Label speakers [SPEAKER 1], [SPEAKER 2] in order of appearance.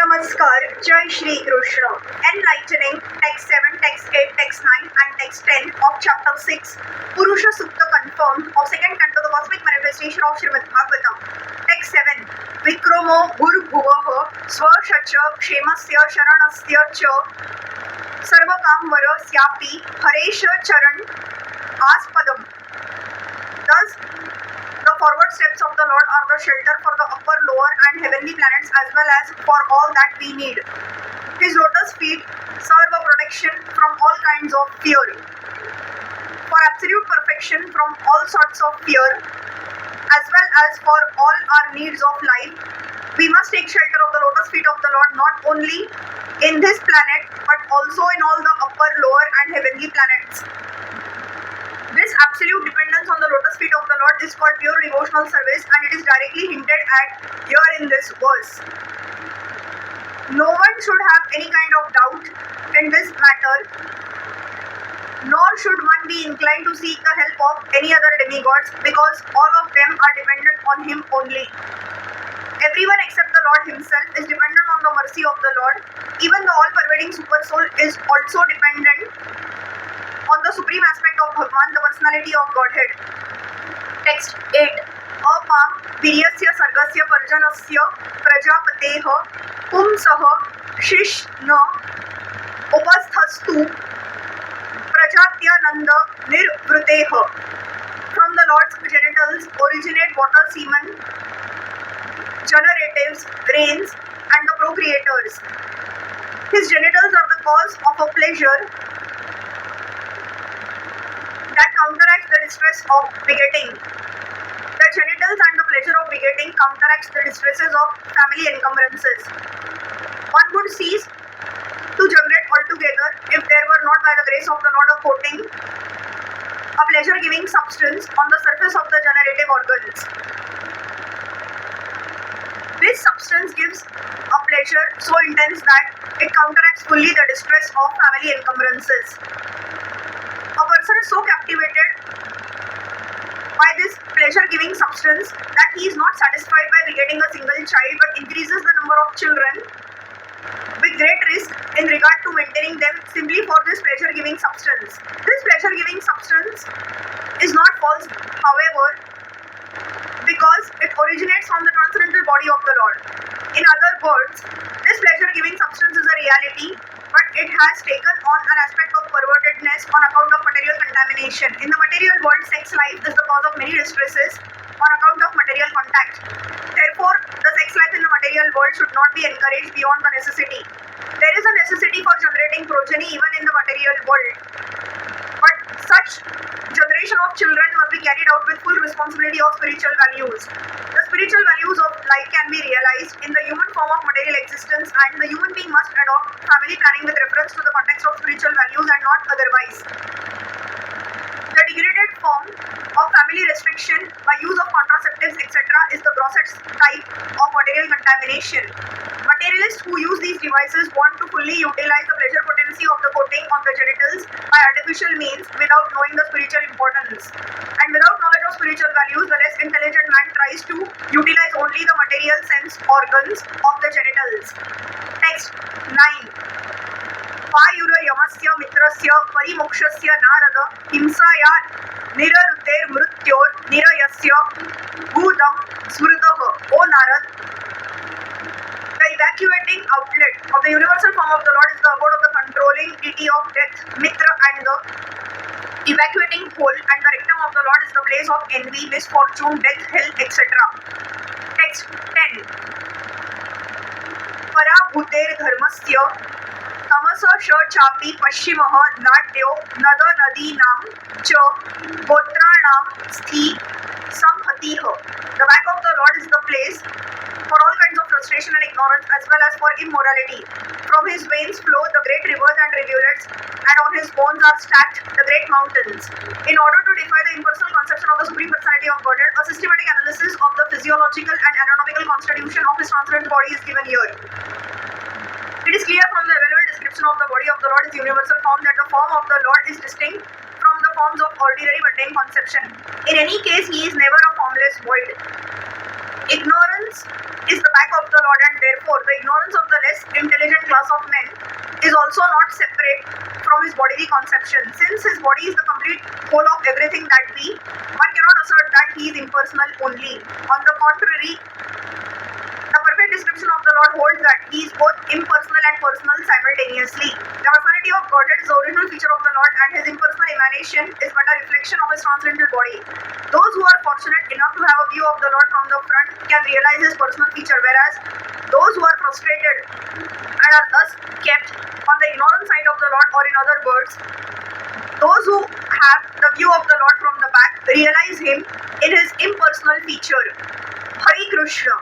[SPEAKER 1] Namaskar, Jai Shri Krishna. Enlightening Text 7, Text 8, Text 9 and Text 10 of Chapter 6.Purusa-Sukta confirmed of second Canto, the cosmic manifestation of Srimad Bhagavatam. Text 7. Vikromo Bhurbuvaha Swashacha Kshemasya Sharanasya Cha Sarvakamvara Syapi Haresha Charan Aspadam. Thus, the forward steps of the Lord are the shelter for the upper, lower and heavenly planets as well as for all that we need. His lotus feet serve a protection from all kinds of fear. For absolute perfection from all sorts of fear, as well as for all our needs of life, we must take shelter of the lotus feet of the Lord not only in this planet but also in all the upper, lower and heavenly planets. This absolute dependence on the lotus feet of the Lord is called pure devotional service, and it is directly hinted at here in this verse. No one should have any kind of doubt in this matter, nor should one be inclined to seek the help of any other demigods, because all of them are dependent on Him only. Everyone except the Lord Himself is dependent on the mercy of the Lord. Even the all-pervading Super Soul is also dependent on the supreme aspect of Bhagwan, the personality of Godhead. Text 8. Apam Viryasya Sargasya Parjanasya Prajapateha Pumsaha Shishna Upasthastu Prajatyananda Nirvruteha. From the Lord's genitals originate water, semen, generatives, rains, and the procreators. His genitals are the cause of a pleasure that counteracts the distress of begetting. The genitals and the pleasure of begetting counteracts the distresses of family encumbrances. One would cease to generate altogether if there were not by the grace of the Lord a coating, a pleasure-giving substance on the surface of the generative organs. This substance gives a pleasure so intense that it counteracts fully the distress of family encumbrances. A person is so captivated by this pleasure-giving substance that he is not satisfied by begetting a single child but increases the number of children with great risk in regard to maintaining them simply for this pleasure-giving substance. This pleasure-giving substance is not false, however, because it originates from the transcendental body of the Lord. In other words, this pleasure-giving substance is a reality, but it has taken on an aspect of pervertedness on account of material contamination. In the material world, sex life is the cause of many distresses on account of material contact. Therefore, the sex life in the material world should not be encouraged beyond the necessity. There is a necessity for generating progeny even in the material world, but such generation of children must be carried out with full responsibility of spiritual values. The spiritual values of life can be realized in the human form of material existence, and the human being must adopt family planning with reference to the context of spiritual values and not otherwise. The degraded form of family restriction by use of contraceptives etc. is the grossest type of material contamination. Materialists who use these devices want to fully utilize the pleasure potency of the coating on the genitals by artificial means without knowing the spiritual importance. And without knowledge of spiritual values, the less intelligent man tries to utilize only the material sense organs of the genitals. Text 9. Payura yamasya mitrasya parimokshasya narada himsaya niraruter mrutyor nirayasya gudam smrutaha. O Narad, the evacuating outlet of the universal form of the Lord is the abode of the controlling deity of death, Mitra, and the evacuating hole and the rectum of the Lord is the place of envy, misfortune, death, hell, etc. Text 10. Parabhuter dharmasya tamasa sh chapi pashchimaha natyo nada nadinam cha gotranam sthi samhatiha. The back of the Lord is the place for all kinds of frustration and ignorance as well as for immorality. From his veins flow the great rivers and rivulets, and on his bones are stacked the great mountains. In order to defy the impersonal conception of the Supreme Personality of Godhead, a systematic analysis of the physiological and anatomical constitution of his transcendental body is given here. It is clear from the available description of the body of the Lord is universal form that the form of the Lord is distinct from the forms of ordinary mundane conception. In any case, he is never a formless void. Ignorance is the back of the Lord, and therefore the ignorance of the less intelligent class of men is also not separate from his bodily conception. Since his body is the complete whole of everything that be, one cannot assert that he is impersonal only. On the contrary, the perfect description of the Lord holds that he is both impersonal and personal simultaneously. The personality of Godhead is the original feature of the Lord, and his impersonal emanation is but a reflection of his transcendental body. Those who are fortunate enough to have a view of the Lord from the front can realize his personal feature, whereas those who are frustrated and are thus kept on the ignorant side of the Lord, or in other words, those who have the view of the Lord from the back, realize him in his impersonal feature. Hare Krishna.